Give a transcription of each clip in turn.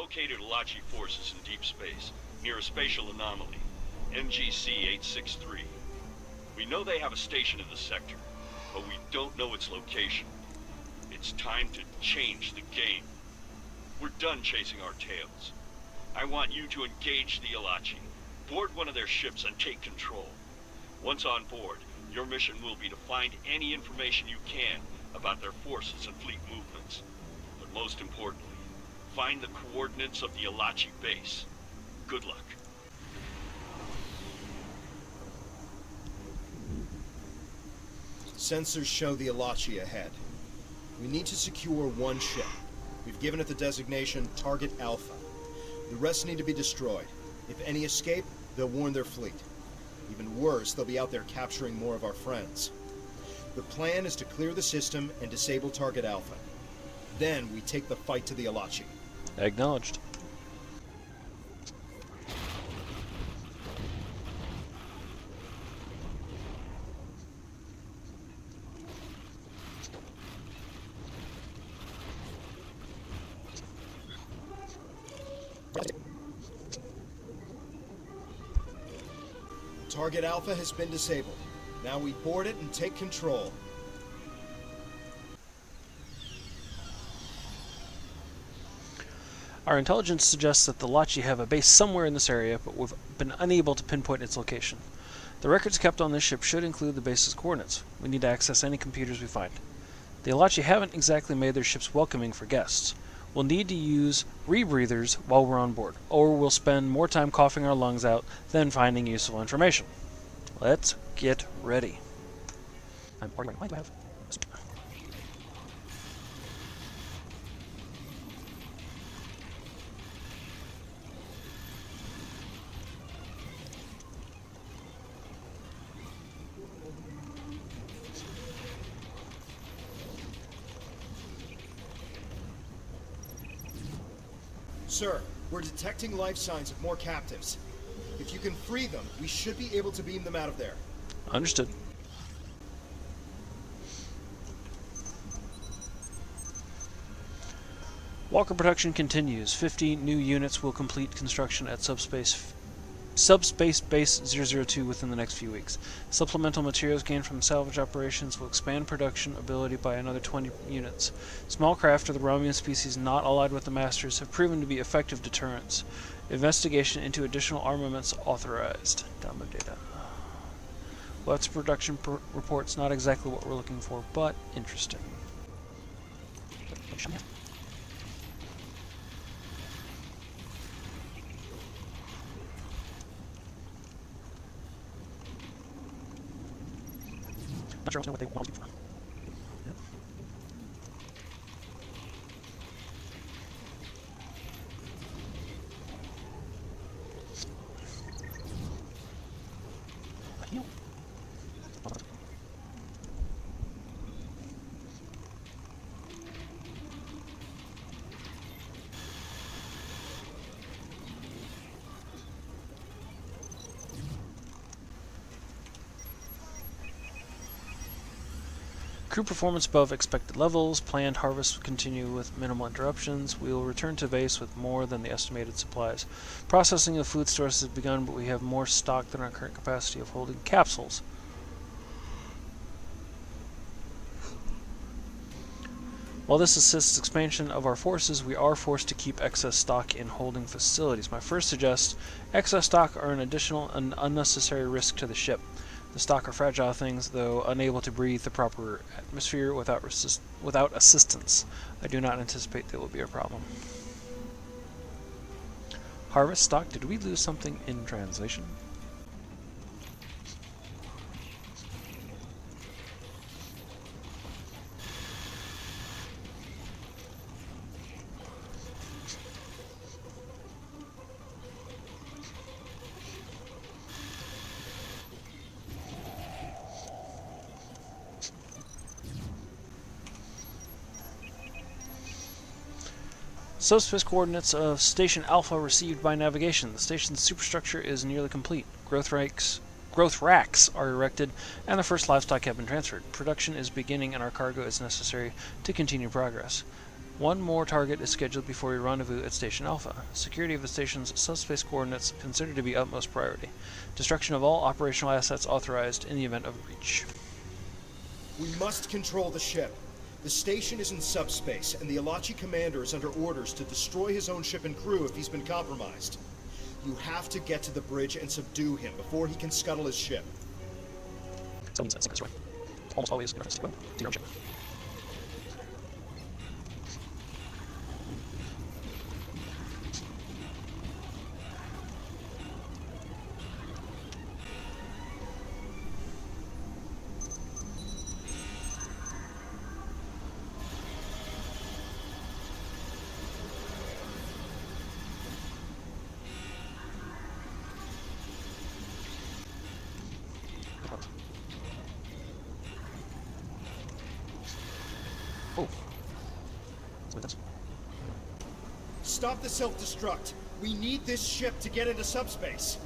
located Alachi forces in deep space, near a spatial anomaly, NGC-863. We know they have a station in the sector, but we don't know its location. It's time to change the game. We're done chasing our tails. I want you to engage the Alachi, board one of their ships and take control. Once on board, your mission will be to find any information you can about their forces and fleet movements. But most importantly, find the coordinates of the Alachi base. Good luck. Sensors show the Alachi ahead. We need to secure one ship. We've given it the designation Target Alpha. The rest need to be destroyed. If any escape, they'll warn their fleet. Even worse, they'll be out there capturing more of our friends. The plan is to clear the system and disable Target Alpha. Then we take the fight to the Alachi. Acknowledged. Target Alpha has been disabled. Now we board it and take control. Our intelligence suggests that the Alachi have a base somewhere in this area, but we've been unable to pinpoint its location. The records kept on this ship should include the base's coordinates. We need to access any computers we find. The Alachi haven't exactly made their ships welcoming for guests. We'll need to use rebreathers while we're on board, or we'll spend more time coughing our lungs out than finding useful information. Let's get ready. Why do I have... Sir, we're detecting life signs of more captives. If you can free them, we should be able to beam them out of there. Understood. Walker production continues. 50 new units will complete construction at Subspace Base 002 within the next few weeks. Supplemental materials gained from salvage operations will expand production ability by another 20 units. Small craft of the Romulan species not allied with the Masters have proven to be effective deterrents. Investigation into additional armaments authorized. Download data. Lots of production reports, not exactly what we're looking for, but interesting. Not sure what they want to do for. Yep. Heal. Crew performance above expected levels. Planned harvest will continue with minimal interruptions. We will return to base with more than the estimated supplies. Processing of food stores has begun, but we have more stock than our current capacity of holding capsules. While this assists expansion of our forces, we are forced to keep excess stock in holding facilities. My first suggests excess stock are an additional and unnecessary risk to the ship. The stock are fragile things, though unable to breathe the proper atmosphere without assistance. I do not anticipate they will be a problem. Harvest stock, did we lose something in translation? Subspace coordinates of Station Alpha received by navigation. The station's superstructure is nearly complete. Growth racks are erected, and the first livestock have been transferred. Production is beginning, and our cargo is necessary to continue progress. One more target is scheduled before we rendezvous at Station Alpha. Security of the station's subspace coordinates considered to be utmost priority. Destruction of all operational assets authorized in the event of a breach. We must control the ship. The station is in subspace, and the Alachi commander is under orders to destroy his own ship and crew if he's been compromised. You have to get to the bridge and subdue him before he can scuttle his ship. Almost always in reference to your own ship. Oh. Stop the self-destruct. We need this ship to get into subspace.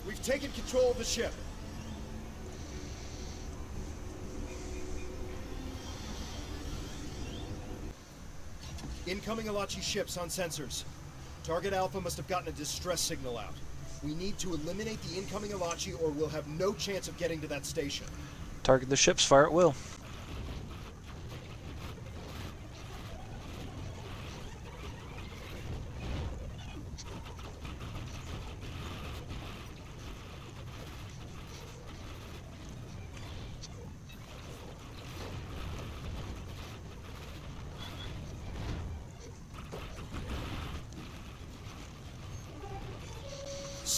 We've taken control of the ship. Incoming Alachi ships on sensors. Target Alpha must have gotten a distress signal out. We need to eliminate the incoming Alachi or we'll have no chance of getting to that station. Target the ships, fire at will.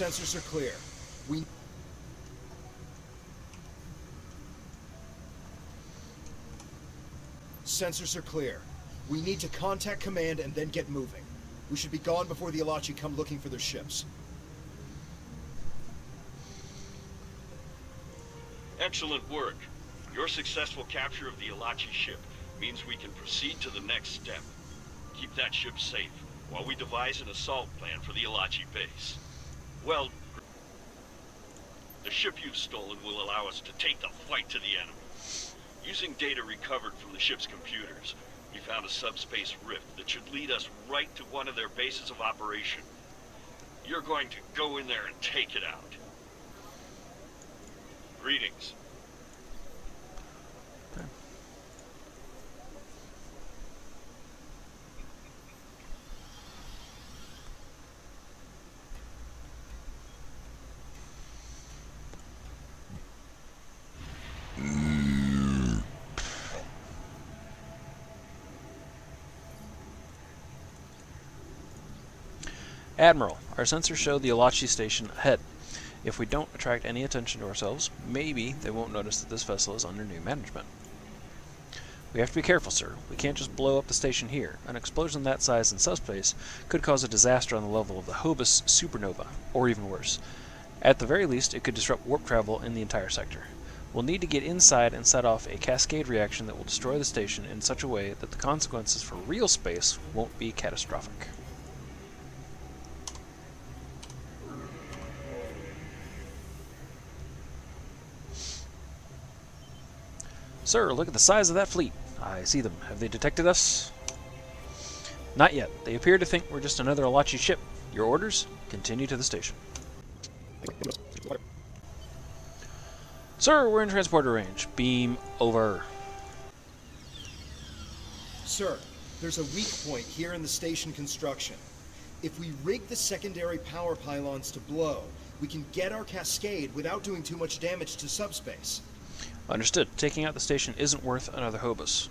Sensors are clear. Sensors are clear. We need to contact command and then get moving. We should be gone before the Alachi come looking for their ships. Excellent work. Your successful capture of the Alachi ship means we can proceed to the next step. Keep that ship safe while we devise an assault plan for the Alachi base. Well, the ship you've stolen will allow us to take the fight to the enemy. Using data recovered from the ship's computers, we found a subspace rift that should lead us right to one of their bases of operation. You're going to go in there and take it out. Greetings. Admiral, our sensors show the Alachi station ahead. If we don't attract any attention to ourselves, maybe they won't notice that this vessel is under new management. We have to be careful, sir. We can't just blow up the station here. An explosion that size in subspace could cause a disaster on the level of the Hobus supernova, or even worse. At the very least, it could disrupt warp travel in the entire sector. We'll need to get inside and set off a cascade reaction that will destroy the station in such a way that the consequences for real space won't be catastrophic. Sir, look at the size of that fleet. I see them. Have they detected us? Not yet. They appear to think we're just another Alachi ship. Your orders? Continue to the station. Sir, we're in transporter range. Beam over. Sir, there's a weak point here in the station construction. If we rig the secondary power pylons to blow, we can get our cascade without doing too much damage to subspace. Understood. Taking out the station isn't worth another Hobus.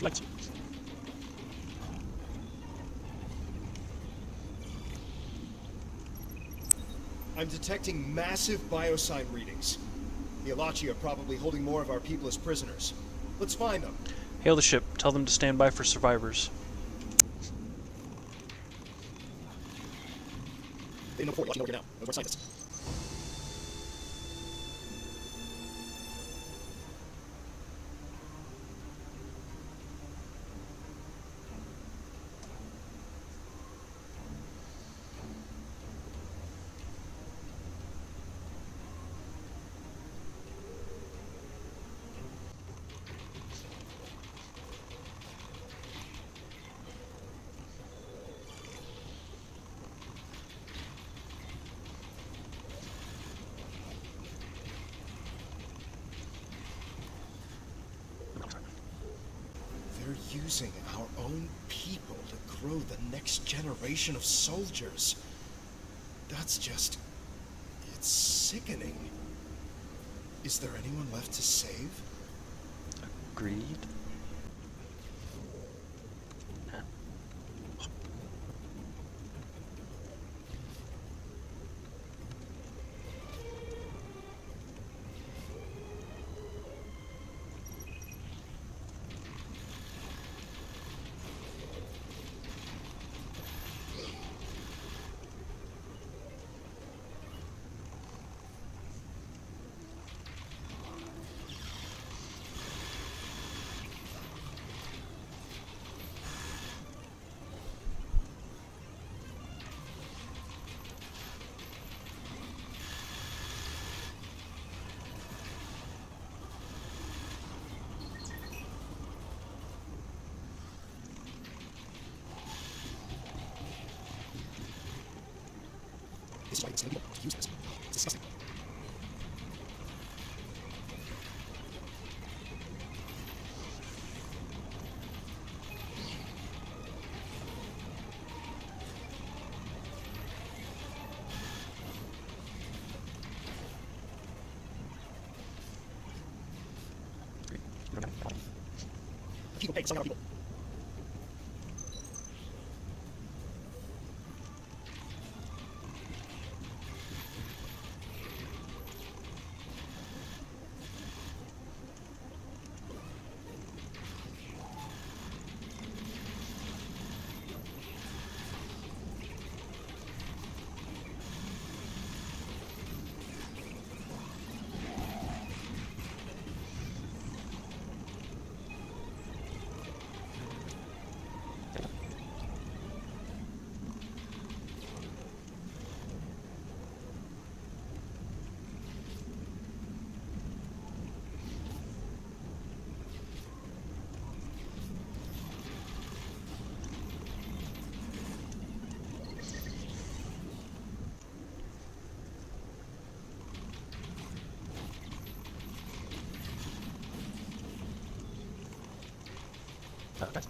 Let's. I'm detecting massive biosign readings. The Alachi are probably holding more of our people as prisoners. Let's find them. Hail the ship. Tell them to stand by for survivors. They know before you now. We're scientists. They're using our own people to grow the next generation of soldiers. That's just... it's sickening. Is there anyone left to save? Agreed. This is why it's illegal to use this. It's disgusting. People pay, selling our people. Okay.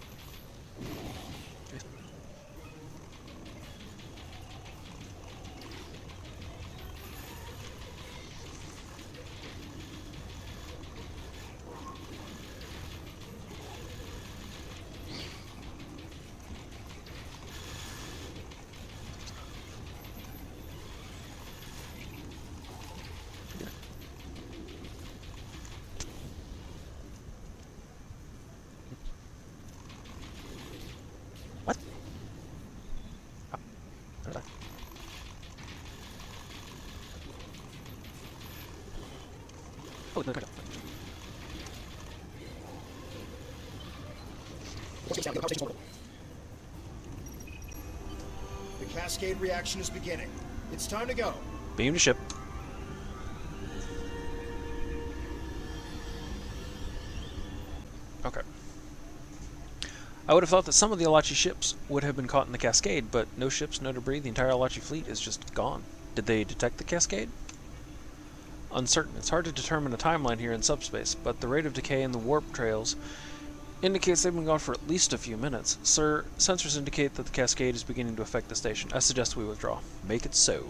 What? Oh, no, no, no. The cascade reaction is beginning. It's time to go. Beam to ship. Okay. I would have thought that some of the Alachi ships would have been caught in the cascade, but no ships, no debris. The entire Alachi fleet is just gone. Did they detect the cascade? Uncertain. It's hard to determine a timeline here in subspace, but the rate of decay in the warp trails indicates they've been gone for at least a few minutes. Sir, sensors indicate that the cascade is beginning to affect the station. I suggest we withdraw. Make it so.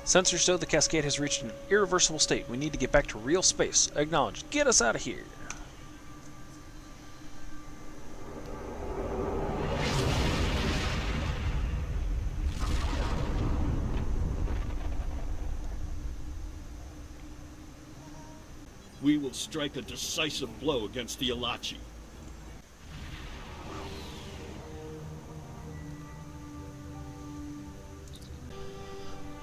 Sensors show the cascade has reached an irreversible state. We need to get back to real space. Acknowledge. Get us out of here. We will strike a decisive blow against the Alachi.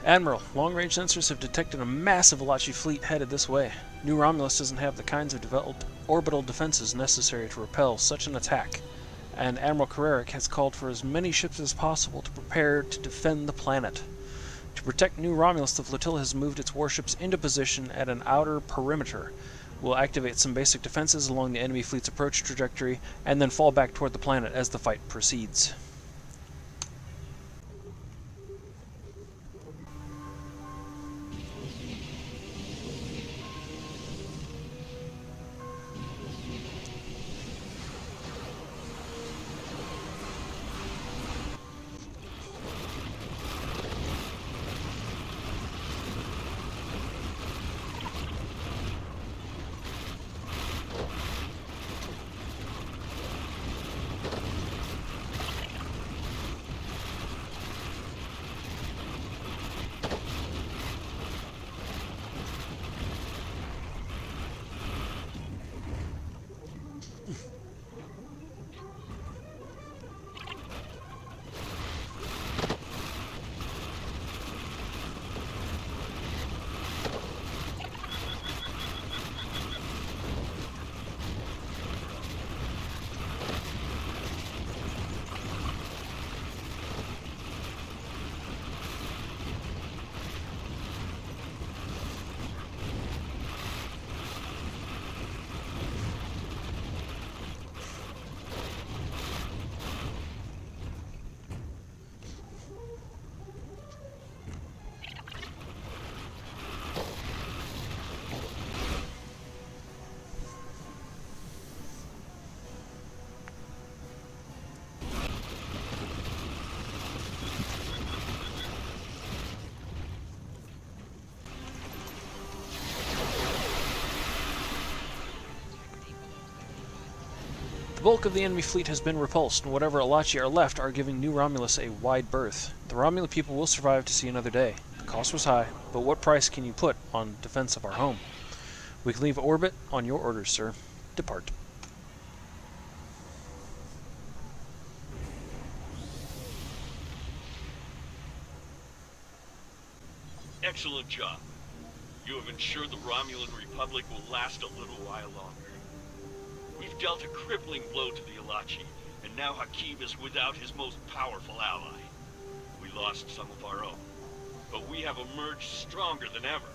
Admiral, long-range sensors have detected a massive Alachi fleet headed this way. New Romulus doesn't have the kinds of developed orbital defenses necessary to repel such an attack, and Admiral Carrerick has called for as many ships as possible to prepare to defend the planet. To protect New Romulus, the flotilla has moved its warships into position at an outer perimeter. We'll activate some basic defenses along the enemy fleet's approach trajectory, and then fall back toward the planet as the fight proceeds. The bulk of the enemy fleet has been repulsed, and whatever Alachi are left are giving New Romulus a wide berth. The Romulan people will survive to see another day. The cost was high, but what price can you put on defense of our home? We can leave orbit on your orders, sir. Depart. Excellent job. You have ensured the Romulan Republic will last a little while longer. We've dealt a crippling blow to the Alachi, and now Hakim is without his most powerful ally. We lost some of our own, but we have emerged stronger than ever.